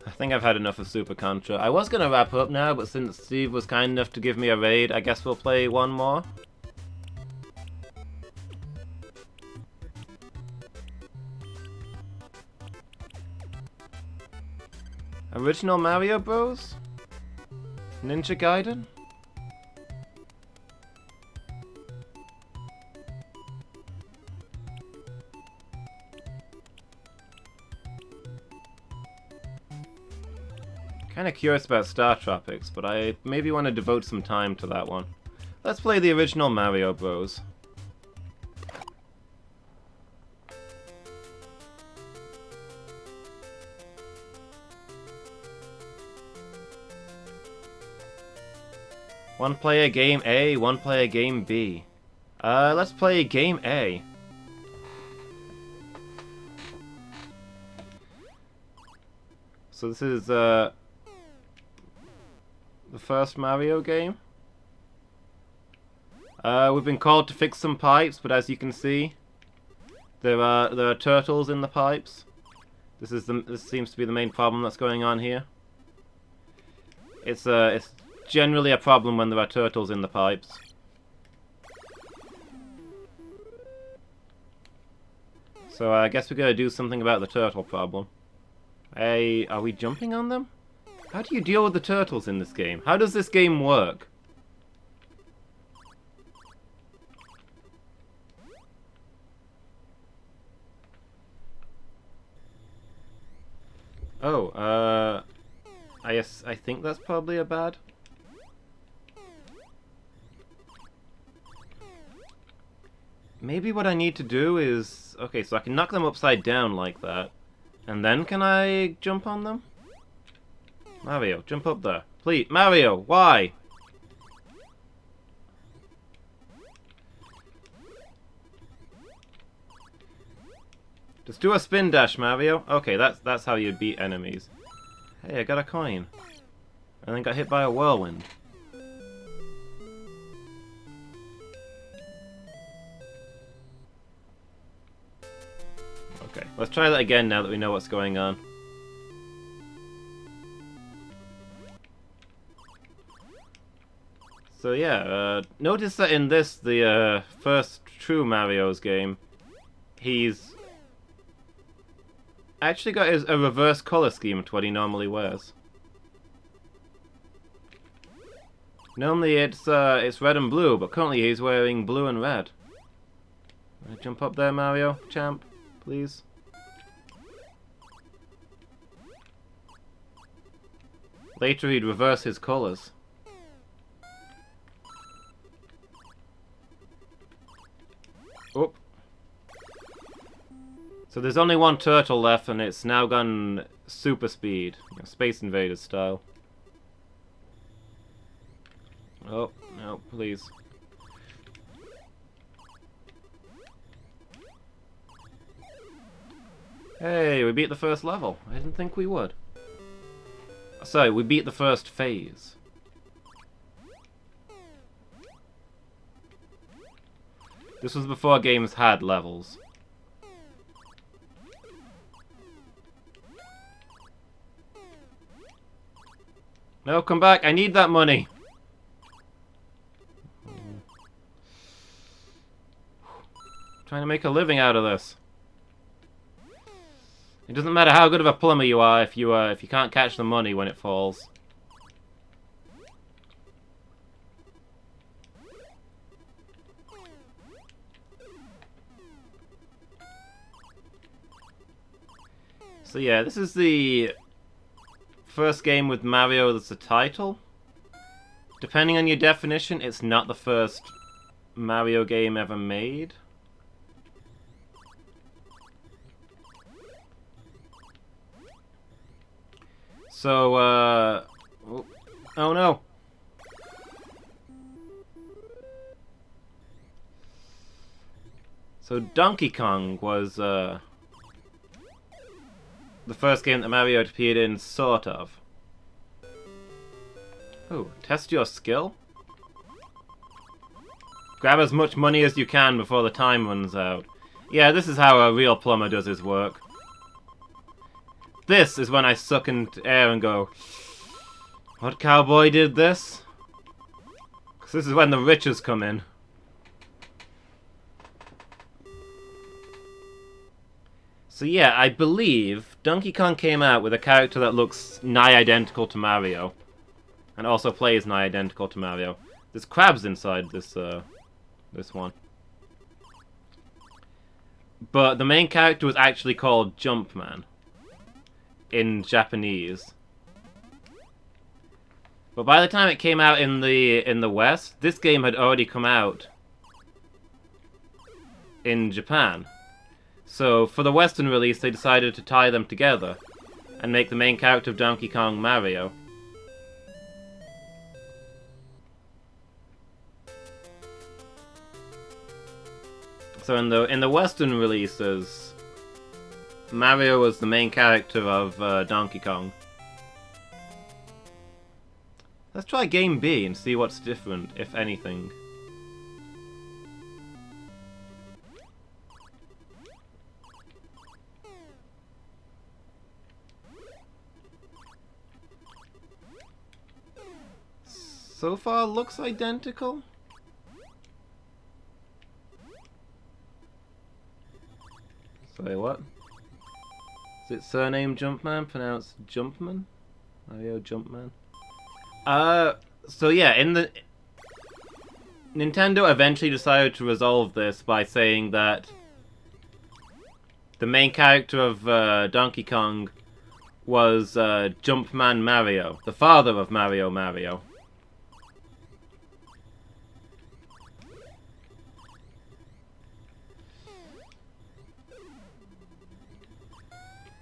I think I've had enough of Super Contra. I was going to wrap up now, but since Steve was kind enough to give me a raid, I guess we'll play one more. Original Mario Bros? Ninja Gaiden? Kinda curious about Star Tropics, but I maybe want to devote some time to that one. Let's play the original Mario Bros. One player game A, one player game B. Let's play game A. So this is, the first Mario game. We've been called to fix some pipes, but as you can see, there are turtles in the pipes. This seems to be the main problem that's going on here. It's generally a problem when there are turtles in the pipes. So I guess we're gonna do something about the turtle problem. Hey, are we jumping on them? How do you deal with the turtles in this game? How does this game work? Oh, I think that's probably a bad. Maybe what I need to do is... Okay, so I can knock them upside down like that. And then can I jump on them? Mario, jump up there. Please, Mario, why? Just do a spin dash, Mario. Okay, that's how you beat enemies. Hey, I got a coin. And then got hit by a whirlwind. Okay, let's try that again now that we know what's going on. So yeah, notice that in this, the first true Mario's game, he's actually got a reverse color scheme to what he normally wears. Normally it's red and blue, but currently he's wearing blue and red. Jump up there, Mario, champ, please. Later he'd reverse his colors. Oh. So there's only one turtle left, and it's now gone super speed, Space Invaders style. Oh, no, please. Hey, we beat the first level. I didn't think we would. Sorry, we beat the first phase. This was before games had levels. No, come back. I need that money. Trying to make a living out of this. It doesn't matter how good of a plumber you are if you can't catch the money when it falls. So yeah, this is the first game with Mario that's a title. Depending on your definition, it's not the first Mario game ever made. So, oh no! So Donkey Kong was, the first game that Mario appeared in, sort of. Oh, test your skill? Grab as much money as you can before the time runs out. Yeah, this is how a real plumber does his work. this is when I suck into air and go, what cowboy did this? Because this is when the riches come in. So yeah, I believe Donkey Kong came out with a character that looks nigh identical to Mario. And also plays nigh identical to Mario. There's crabs inside this one. But the main character was actually called Jumpman in Japanese. But by the time it came out in the West, this game had already come out in Japan. So for the Western release, they decided to tie them together and make the main character of Donkey Kong Mario. So in the Western releases, Mario was the main character of Donkey Kong. Let's try Game B and see what's different, if anything. So far, looks identical. Sorry, what? Is it surname Jumpman, pronounced Jumpman? Mario Jumpman? So yeah, Nintendo eventually decided to resolve this by saying that the main character of Donkey Kong was Jumpman Mario, the father of Mario.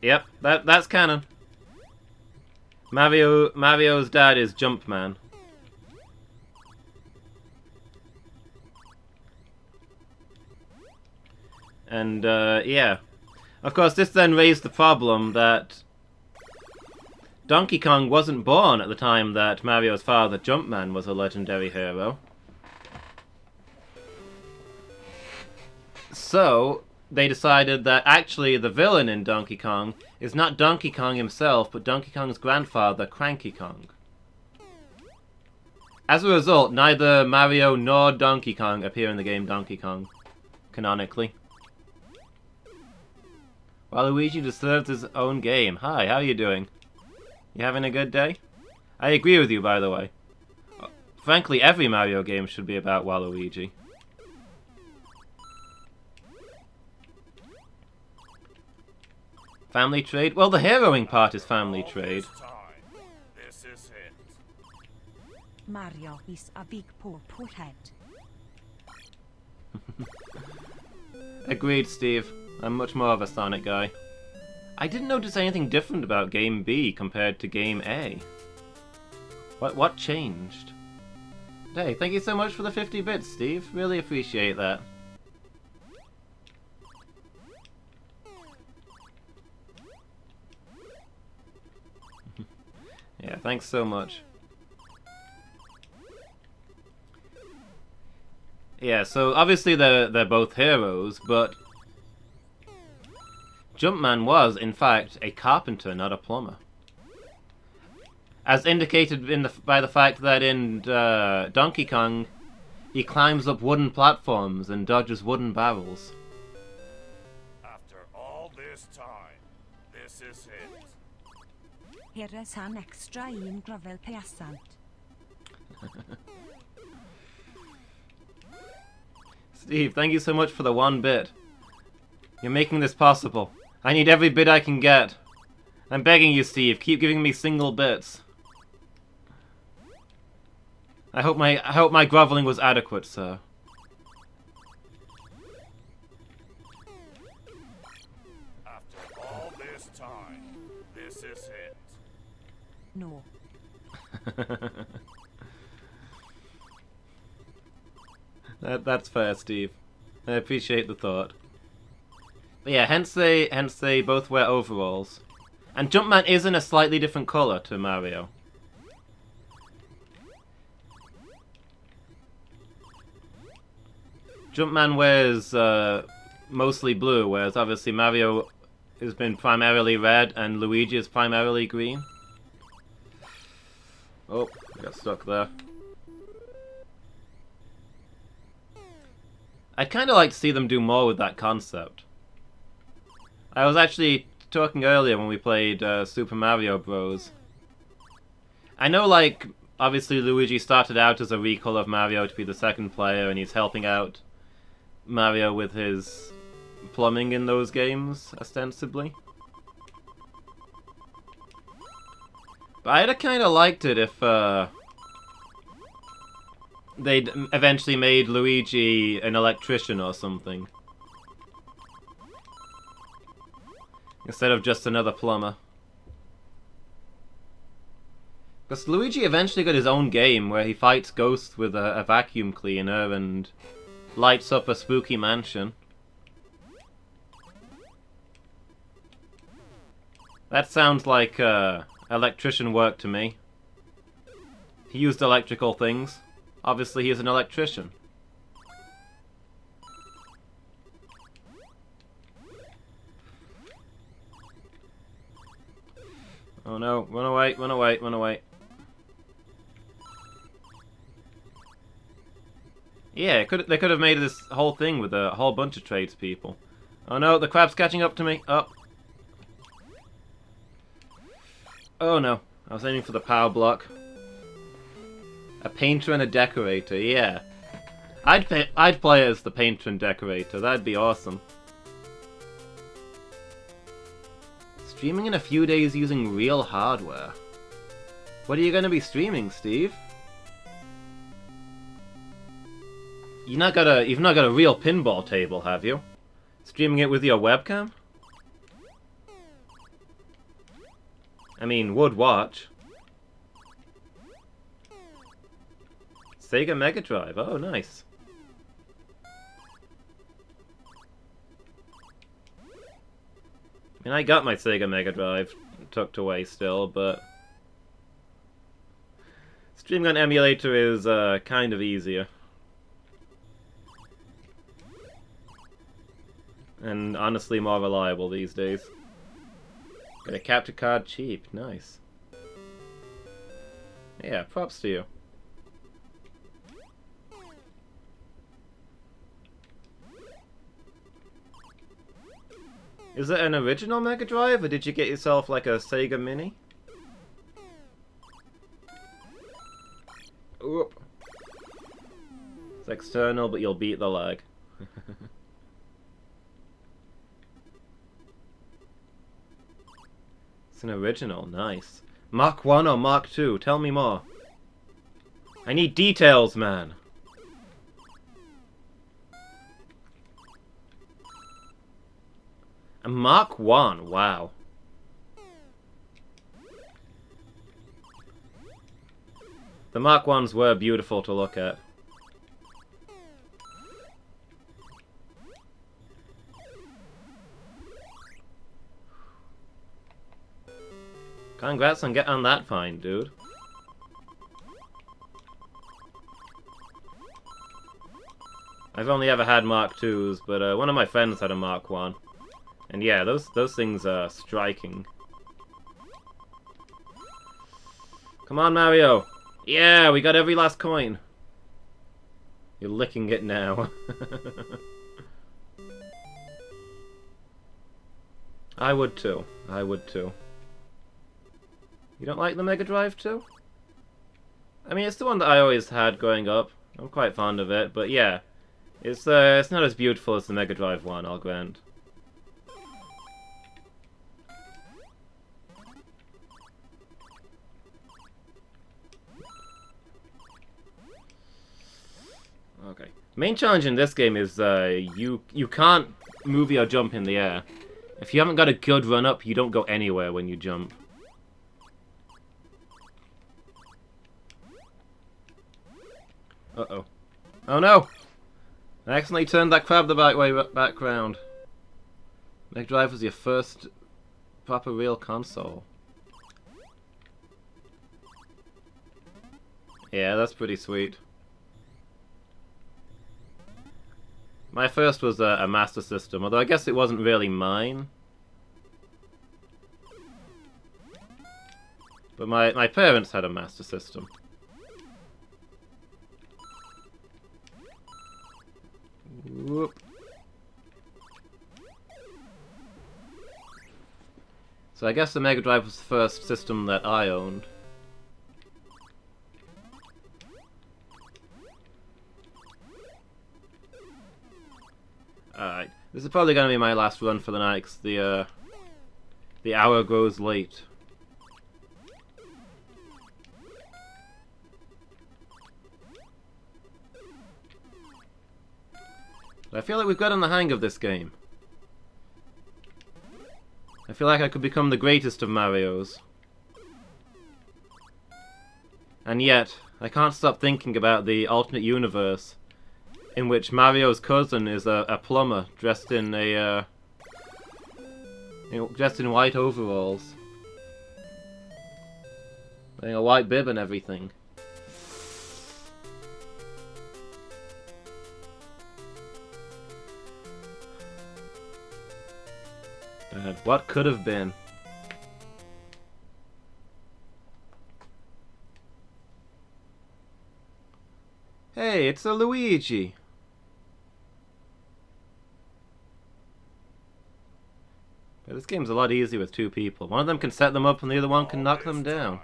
Yep, that's canon. Mario's dad is Jumpman. And yeah. Of course, this then raised the problem that Donkey Kong wasn't born at the time that Mario's father, Jumpman, was a legendary hero. So they decided that actually the villain in Donkey Kong is not Donkey Kong himself, but Donkey Kong's grandfather, Cranky Kong. As a result, neither Mario nor Donkey Kong appear in the game Donkey Kong, canonically. Waluigi deserves his own game. Hi, how are you doing? You having a good day? I agree with you, by the way. Frankly, every Mario game should be about Waluigi. Family trade? Well, the heroing part is family trade. This is it. Mario is a big poor head. Agreed, Steve. I'm much more of a Sonic guy. I didn't notice anything different about Game B compared to Game A. What changed? Hey, thank you so much for the 50 bits, Steve. Really appreciate that. Yeah, thanks so much. Yeah, so obviously they're both heroes, but Jumpman was, in fact, a carpenter, not a plumber. As indicated by the fact that in Donkey Kong, he climbs up wooden platforms and dodges wooden barrels. After all this time, this is it. Here is an extra in gravel peasant. Steve, thank you so much for the 1 bit. You're making this possible. I need every bit I can get. I'm begging you, Steve, keep giving me single bits. I hope my groveling was adequate, sir. After all this time, this is it. No. That's fair, Steve. I appreciate the thought. But yeah, hence they both wear overalls. And Jumpman is in a slightly different color to Mario. Jumpman wears mostly blue, whereas obviously Mario has been primarily red and Luigi is primarily green. Oh, I got stuck there. I'd kind of like to see them do more with that concept. I was actually talking earlier when we played Super Mario Bros. I know, like, obviously Luigi started out as a recall of Mario to be the second player, and he's helping out Mario with his plumbing in those games, ostensibly. But I'd have kind of liked it if they'd eventually made Luigi an electrician or something. Instead of just another plumber. Because Luigi eventually got his own game where he fights ghosts with a vacuum cleaner and lights up a spooky mansion. That sounds like electrician work to me. He used electrical things. Obviously, he's an electrician. Oh no, run away, run away, run away. Yeah, they could have made this whole thing with a whole bunch of tradespeople. Oh no, the crab's catching up to me. Up. Oh no, I was aiming for the power block. A painter and a decorator, yeah. I'd play as the painter and decorator, that'd be awesome. Streaming in a few days using real hardware. What are you gonna be streaming, Steve? You've not got a real pinball table, have you? Streaming it with your webcam? I mean, would watch. Sega Mega Drive, oh nice. I mean, I got my Sega Mega Drive tucked away still, but streaming on emulator is kind of easier. And honestly more reliable these days. Got a capture card cheap, nice. Yeah, props to you. Is it an original Mega Drive, or did you get yourself like a Sega Mini? Oop. It's external, but you'll beat the lag. It's an original, nice. Mark 1 or Mark 2? Tell me more. I need details, man. A Mark 1, wow. The Mark 1s were beautiful to look at. Congrats on getting on that fine, dude. I've only ever had Mark 2s, but one of my friends had a Mark 1. And yeah, those things are striking. Come on, Mario! Yeah, we got every last coin! You're licking it now. I would too. I would too. You don't like the Mega Drive too? I mean, it's the one that I always had growing up. I'm quite fond of it, but yeah. It's not as beautiful as the Mega Drive one, I'll grant. Okay. Main challenge in this game is you can't move or jump in the air. If you haven't got a good run up, you don't go anywhere when you jump. Uh-oh. Oh no! I accidentally turned that crab the back way back round. Mega Drive was your first proper real console. Yeah, that's pretty sweet. My first was a Master System, although I guess it wasn't really mine. But my parents had a Master System. Whoop. So I guess the Mega Drive was the first system that I owned. Alright, this is probably going to be my last run for the night, 'cause the hour grows late. But I feel like we've gotten the hang of this game. I feel like I could become the greatest of Marios. And yet, I can't stop thinking about the alternate universe in which Mario's cousin is a plumber dressed in dressed in white overalls, wearing a white bib and everything. What could have been? Hey, it's a Luigi! But this game's a lot easier with two people. One of them can set them up and the other one can knock them down.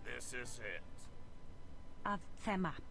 This is it. Of them up.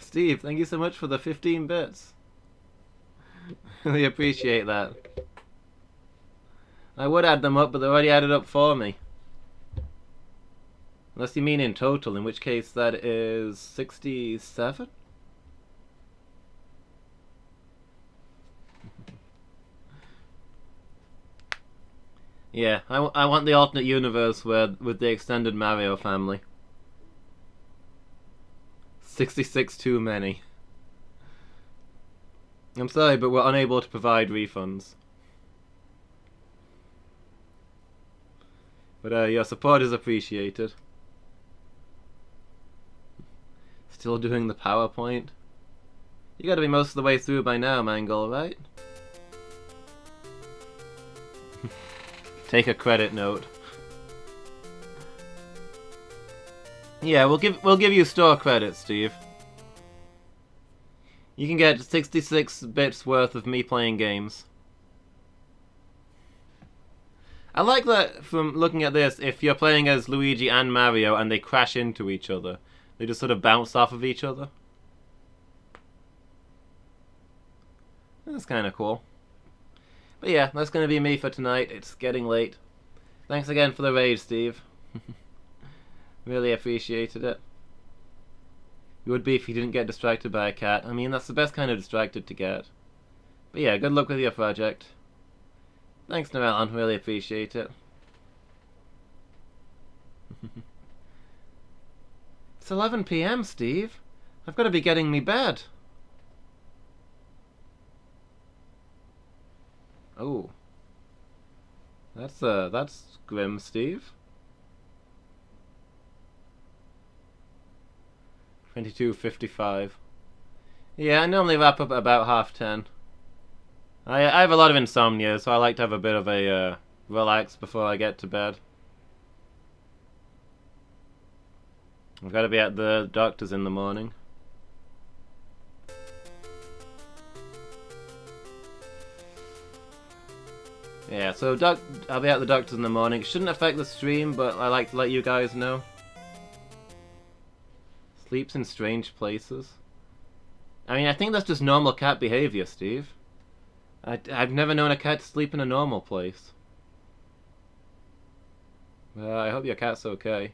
Steve, thank you so much for the 15 bits. Really appreciate that. I would add them up, but they're already added up for me. Unless you mean in total, in which case that is 67? Yeah, I want the alternate universe with the extended Mario family. 66 too many. I'm sorry, but we're unable to provide refunds. But your support is appreciated. Still doing the PowerPoint? You gotta be most of the way through by now, Mangle, right? Take a credit note. Yeah, we'll give you store credit, Steve. You can get 66 bits worth of me playing games. I like that from looking at this, if you're playing as Luigi and Mario and they crash into each other, they just sort of bounce off of each other. That's kind of cool. But yeah, that's going to be me for tonight. It's getting late. Thanks again for the raid, Steve. Really appreciated it. You would be if you didn't get distracted by a cat. I mean, that's the best kind of distracted to get. But yeah, good luck with your project. Thanks, Narellan. Really appreciate it. It's 11 PM, Steve. I've got to be getting me bed. Oh. That's grim, Steve. 22:55. Yeah, I normally wrap up at about 10:30. I have a lot of insomnia, so I like to have a bit of a relax before I get to bed. I've got to be at the doctor's in the morning. Yeah, so I'll be at the doctor's in the morning. It shouldn't affect the stream, but I like to let you guys know. Sleeps in strange places. I mean, I think that's just normal cat behavior, Steve. I've never known a cat to sleep in a normal place. Well, I hope your cat's okay.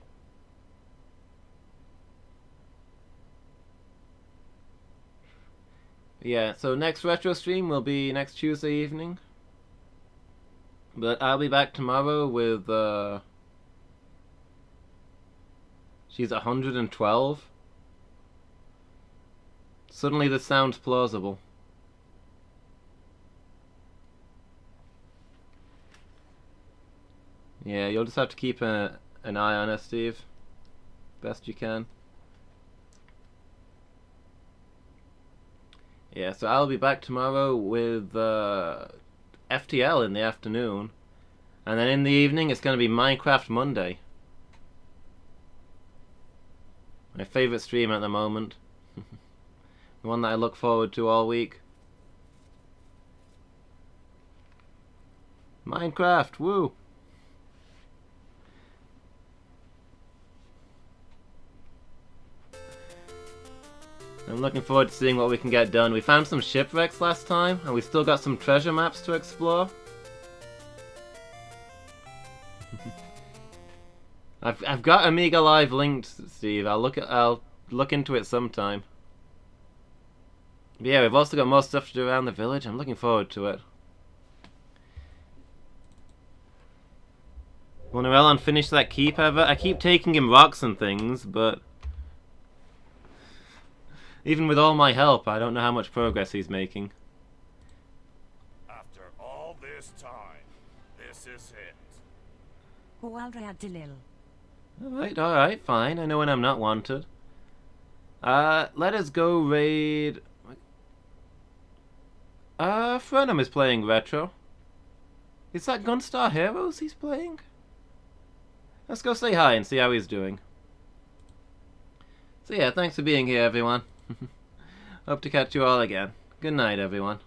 Yeah, so next retro stream will be next Tuesday evening. But I'll be back tomorrow with, she's 112. Suddenly this sounds plausible. Yeah, you'll just have to keep an eye on her, Steve. Best you can. Yeah, so I'll be back tomorrow with FTL in the afternoon. And then in the evening, it's going to be Minecraft Monday. My favourite stream at the moment. The one that I look forward to all week. Minecraft, woo! I'm looking forward to seeing what we can get done. We found some shipwrecks last time, and we still got some treasure maps to explore. I've got Amiga Live linked, Steve. I'll look into it sometime. But yeah, we've also got more stuff to do around the village. I'm looking forward to it. Will Llewellyn finish that keep ever? I keep taking him rocks and things, but even with all my help, I don't know how much progress he's making. After all this time, this is it. Hwyl Rhea Delil. Alright, fine. I know when I'm not wanted. Let us go raid... Frenham is playing Retro. Is that Gunstar Heroes he's playing? Let's go say hi and see how he's doing. So yeah, thanks for being here, everyone. Hope to catch you all again. Good night, everyone.